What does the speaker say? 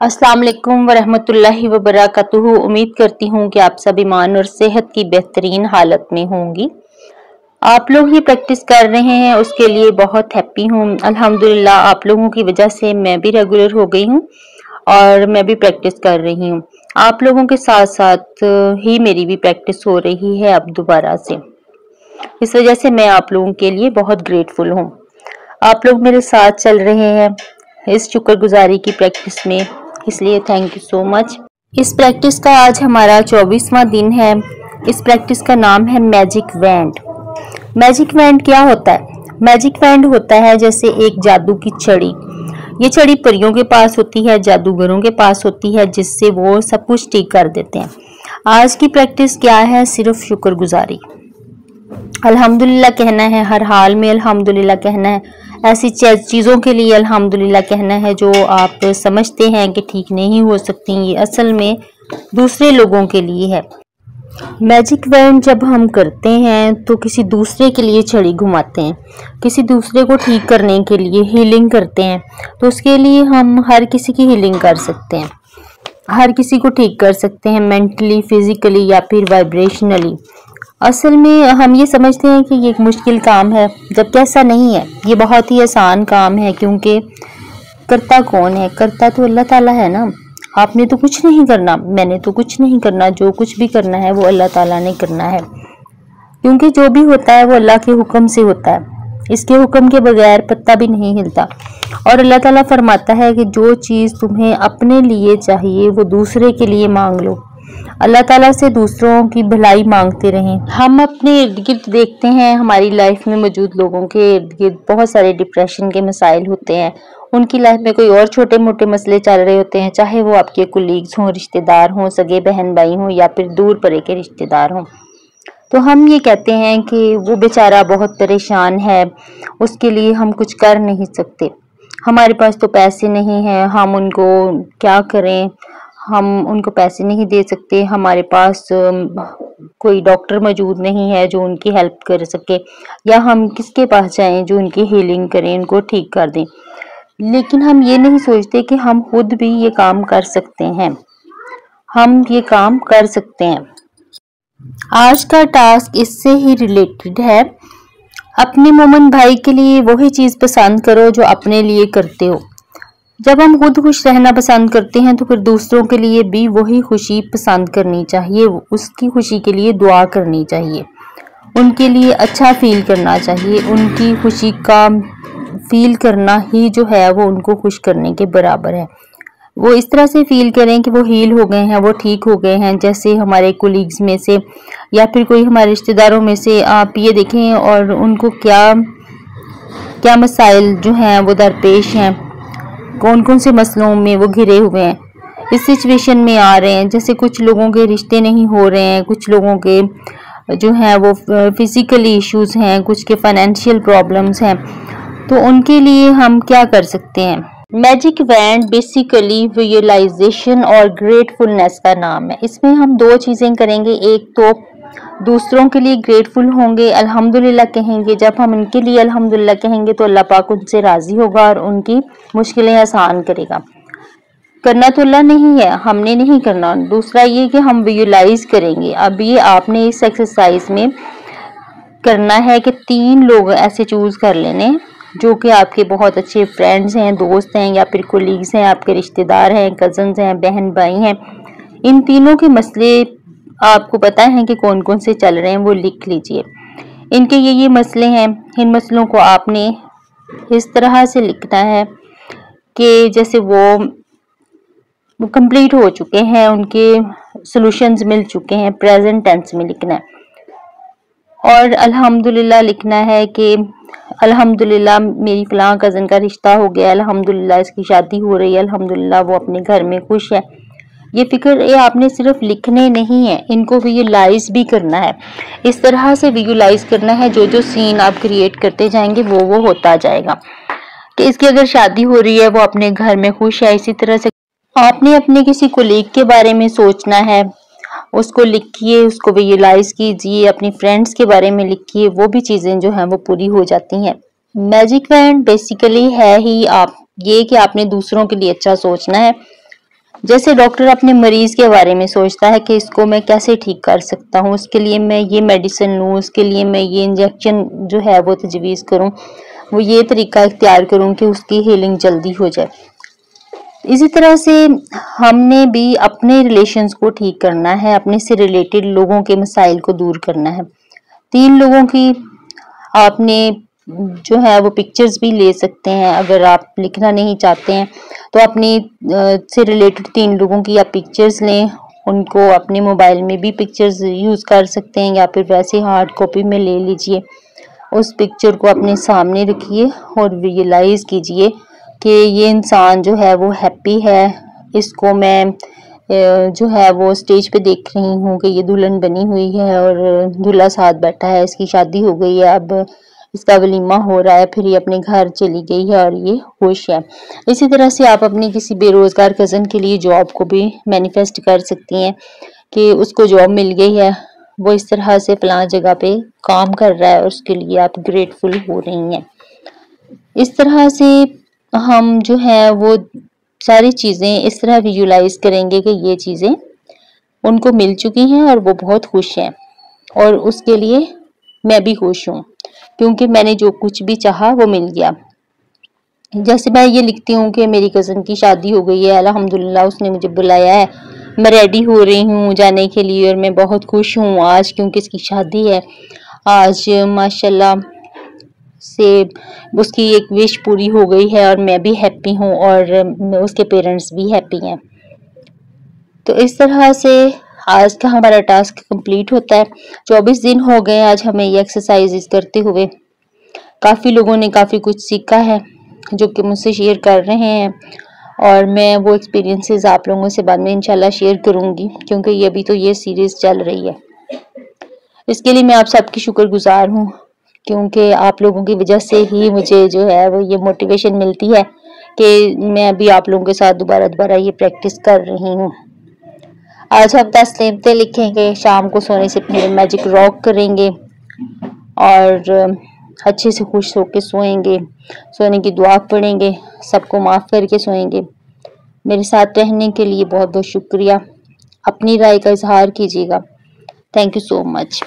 अस्सलाम वालेकुम वरहमतुल्लाहि वबरकातुहू। उम्मीद करती हूँ कि आप सब ईमान और सेहत की बेहतरीन हालत में होंगी। आप लोग ये प्रैक्टिस कर रहे हैं उसके लिए बहुत हैप्पी हूँ। अल्हम्दुलिल्लाह आप लोगों की वजह से मैं भी रेगुलर हो गई हूँ और मैं भी प्रैक्टिस कर रही हूँ। आप लोगों के साथ साथ ही मेरी भी प्रैक्टिस हो रही है अब दोबारा से। इस वजह से मैं आप लोगों के लिए बहुत ग्रेटफुल हूँ। आप लोग मेरे साथ चल रहे हैं इस शुक्रगुजारी की प्रैक्टिस में, इसलिए थैंक यू सो मच। इस प्रैक्टिस का आज हमारा 24वां दिन है। इस प्रैक्टिस का नाम है मैजिक वैंड। मैजिक वैंड क्या होता है? मैजिक वैंड होता है जैसे एक जादू की छड़ी। ये छड़ी परियों के पास होती है, जादूगरों के पास होती है, जिससे वो सब कुछ ठीक कर देते हैं। आज की प्रैक्टिस क्या है? सिर्फ शुक्रगुजारी, अल्हम्दुलिल्लाह कहना है, हर हाल में अल्हम्दुलिल्लाह कहना है। ऐसी चीज़ों के लिए अल्हम्दुलिल्लाह कहना है जो आप समझते हैं कि ठीक नहीं हो सकती, ये असल में दूसरे लोगों के लिए है। मैजिक वैंड जब हम करते हैं तो किसी दूसरे के लिए छड़ी घुमाते हैं, किसी दूसरे को ठीक करने के लिए हीलिंग करते हैं। तो उसके लिए हम हर किसी की हीलिंग कर सकते हैं, हर किसी को ठीक कर सकते हैं, मेंटली, फिजिकली या फिर वाइब्रेशनली। असल में हम ये समझते हैं कि ये एक मुश्किल काम है, जबकि ऐसा नहीं है। ये बहुत ही आसान काम है, क्योंकि करता कौन है? करता तो अल्लाह ताला है ना। आपने तो कुछ नहीं करना, मैंने तो कुछ नहीं करना, जो कुछ भी करना है वो अल्लाह ताला ने करना है, क्योंकि जो भी होता है वो अल्लाह के हुक्म से होता है। इसके हुक्म के बगैर पत्ता भी नहीं हिलता। और अल्लाह ताला फरमाता है कि जो चीज़ तुम्हें अपने लिए चाहिए वो दूसरे के लिए मांग लो। अल्लाह ताला से दूसरों की भलाई मांगते रहें। हम अपने इर्द गिर्द देखते हैं, हमारी लाइफ में मौजूद लोगों के इर्द गिर्द बहुत सारे डिप्रेशन के मसाइल होते हैं। उनकी लाइफ में कोई और छोटे मोटे मसले चल रहे होते हैं, चाहे वो आपके कुलीग्स हों, रिश्तेदार हों, सगे बहन भाई हों या फिर दूर परे के रिश्तेदार हों। तो हम ये कहते हैं कि वो बेचारा बहुत परेशान है, उसके लिए हम कुछ कर नहीं सकते, हमारे पास तो पैसे नहीं हैं, हम उनको क्या करें, हम उनको पैसे नहीं दे सकते, हमारे पास कोई डॉक्टर मौजूद नहीं है जो उनकी हेल्प कर सके, या हम किसके पास जाएं जो उनकी हीलिंग करें, उनको ठीक कर दें। लेकिन हम ये नहीं सोचते कि हम खुद भी ये काम कर सकते हैं, हम ये काम कर सकते हैं। आज का टास्क इससे ही रिलेटेड है। अपने मोमन भाई के लिए वही चीज़ पसंद करो जो अपने लिए करते हो। जब हम खुद खुश रहना पसंद करते हैं तो फिर दूसरों के लिए भी वही खुशी पसंद करनी चाहिए, उसकी खुशी के लिए दुआ करनी चाहिए, उनके लिए अच्छा फील करना चाहिए। उनकी खुशी का फील करना ही जो है वो उनको खुश करने के बराबर है। वो इस तरह से फील करें कि वो हील हो गए हैं, वो ठीक हो गए हैं। जैसे हमारे कोलीग्स में से या फिर कोई हमारे रिश्तेदारों में से आप ये देखें और उनको क्या क्या मसाइल जो हैं वो दरपेश हैं, कौन कौन से मसलों में वो घिरे हुए हैं, इस सिचुएशन में आ रहे हैं। जैसे कुछ लोगों के रिश्ते नहीं हो रहे हैं, कुछ लोगों के जो हैं वो फिजिकली इश्यूज हैं, कुछ के फाइनेंशियल प्रॉब्लम्स हैं। तो उनके लिए हम क्या कर सकते हैं? मैजिक वैंड बेसिकली विजुअलाइजेशन और ग्रेटफुलनेस का नाम है। इसमें हम दो चीज़ें करेंगे। एक तो दूसरों के लिए ग्रेटफुल होंगे, अल्हम्दुलिल्लाह कहेंगे। जब हम उनके लिए अल्हम्दुलिल्लाह कहेंगे तो अल्लाह पाक उनसे राज़ी होगा और उनकी मुश्किलें आसान करेगा। करना तो अल्लाह नहीं है, हमने नहीं करना। दूसरा ये कि हम विजुअलाइज करेंगे। अब ये आपने इस एक्सरसाइज में करना है कि 3 लोग ऐसे चूज कर लेने जो कि आपके बहुत अच्छे फ्रेंड्स हैं, दोस्त हैं या फिर कोलीग्स हैं, आपके रिश्तेदार हैं, कजन्स हैं, बहन भाई हैं। इन तीनों के मसले आपको पता है कि कौन कौन से चल रहे हैं, वो लिख लीजिए। इनके ये मसले हैं। इन मसलों को आपने इस तरह से लिखना है कि जैसे वो कंप्लीट हो चुके हैं, उनके सॉल्यूशंस मिल चुके हैं, प्रेजेंट टेंस में लिखना है। और अल्हम्दुलिल्लाह लिखना है कि अल्हम्दुलिल्लाह मेरी फलां कज़न का रिश्ता हो गया, अल्हम्दुलिल्लाह इसकी शादी हो रही है, अल्हम्दुलिल्लाह वो अपने घर में खुश है। ये फिक्र ये आपने सिर्फ लिखने नहीं है, इनको विजुअलाइज भी करना है। इस तरह से विजुअलाइज करना है, जो जो सीन आप क्रिएट करते जाएंगे वो होता जाएगा। कि इसकी अगर शादी हो रही है, वो अपने घर में खुश है। इसी तरह से आपने अपने किसी कोलीग के बारे में सोचना है, उसको लिखिए, उसको विजुअलाइज कीजिए। अपनी फ्रेंड्स के बारे में लिखिए, वो भी चीज़ें जो हैं वो पूरी हो जाती हैं। मैजिक वैंड बेसिकली है ही आप ये कि आपने दूसरों के लिए अच्छा सोचना है, जैसे डॉक्टर अपने मरीज के बारे में सोचता है कि इसको मैं कैसे ठीक कर सकता हूँ, उसके लिए मैं ये मेडिसिन लूँ, उसके लिए मैं ये इंजेक्शन जो है वो तजवीज़ करूँ, वो ये तरीका इख्तियार करूँ कि उसकी हीलिंग जल्दी हो जाए। इसी तरह से हमने भी अपने रिलेशंस को ठीक करना है, अपने से रिलेटेड लोगों के मसाइल को दूर करना है। 3 लोगों की आपने जो है वो पिक्चर्स भी ले सकते हैं, अगर आप लिखना नहीं चाहते हैं तो अपनी से रिलेटेड 3 लोगों की आप पिक्चर्स लें, उनको अपने मोबाइल में भी पिक्चर्स यूज़ कर सकते हैं या फिर वैसे हार्ड कॉपी में ले लीजिए। उस पिक्चर को अपने सामने रखिए और विजुअलाइज कीजिए कि ये इंसान जो है वो हैप्पी है, इसको मैं जो है वो स्टेज पे देख रही हूँ कि ये दुल्हन बनी हुई है और दूल्हा साथ बैठा है, इसकी शादी हो गई है, अब इसका वलीमा हो रहा है, फिर ये अपने घर चली गई है और ये खुश है। इसी तरह से आप अपनी किसी बेरोजगार कज़न के लिए जॉब को भी मैनिफेस्ट कर सकती हैं कि उसको जॉब मिल गई है, वो इस तरह से फलां जगह पे काम कर रहा है और उसके लिए आप ग्रेटफुल हो रही हैं। इस तरह से हम जो है वो सारी चीज़ें इस तरह विजुलाइज करेंगे कि ये चीज़ें उनको मिल चुकी हैं और वो बहुत खुश हैं और उसके लिए मैं भी खुश हूँ क्योंकि मैंने जो कुछ भी चाहा वो मिल गया। जैसे मैं ये लिखती हूँ कि मेरी कज़न की शादी हो गई है, अल्हम्दुलिल्लाह उसने मुझे बुलाया है, मैं रेडी हो रही हूँ जाने के लिए और मैं बहुत खुश हूँ आज क्योंकि इसकी शादी है। आज माशाल्लाह से उसकी एक विश पूरी हो गई है और मैं भी हैप्पी हूँ और उसके पेरेंट्स भी हैप्पी हैं। तो इस तरह से आज का हमारा टास्क कंप्लीट होता है। 24 दिन हो गए आज हमें ये एक्सरसाइजेस करते हुए। काफ़ी लोगों ने काफ़ी कुछ सीखा है जो कि मुझसे शेयर कर रहे हैं और मैं वो एक्सपीरियंसेस आप लोगों से बाद में इंशाल्लाह शेयर करूँगी क्योंकि ये अभी तो ये सीरीज़ चल रही है। इसके लिए मैं आप सबकी शुक्रगुजार हूँ क्योंकि आप लोगों की वजह से ही मुझे जो है वो ये मोटिवेशन मिलती है कि मैं अभी आप लोगों के साथ दोबारा ये प्रैक्टिस कर रही हूँ। आज हम 10 नेमतें लिखेंगे, शाम को सोने से पहले मैजिक रॉक करेंगे और अच्छे से खुश होकर सोएंगे, सोने की दुआ पढ़ेंगे, सबको माफ़ करके सोएंगे। मेरे साथ रहने के लिए बहुत बहुत शुक्रिया। अपनी राय का इजहार कीजिएगा। Thank you so much.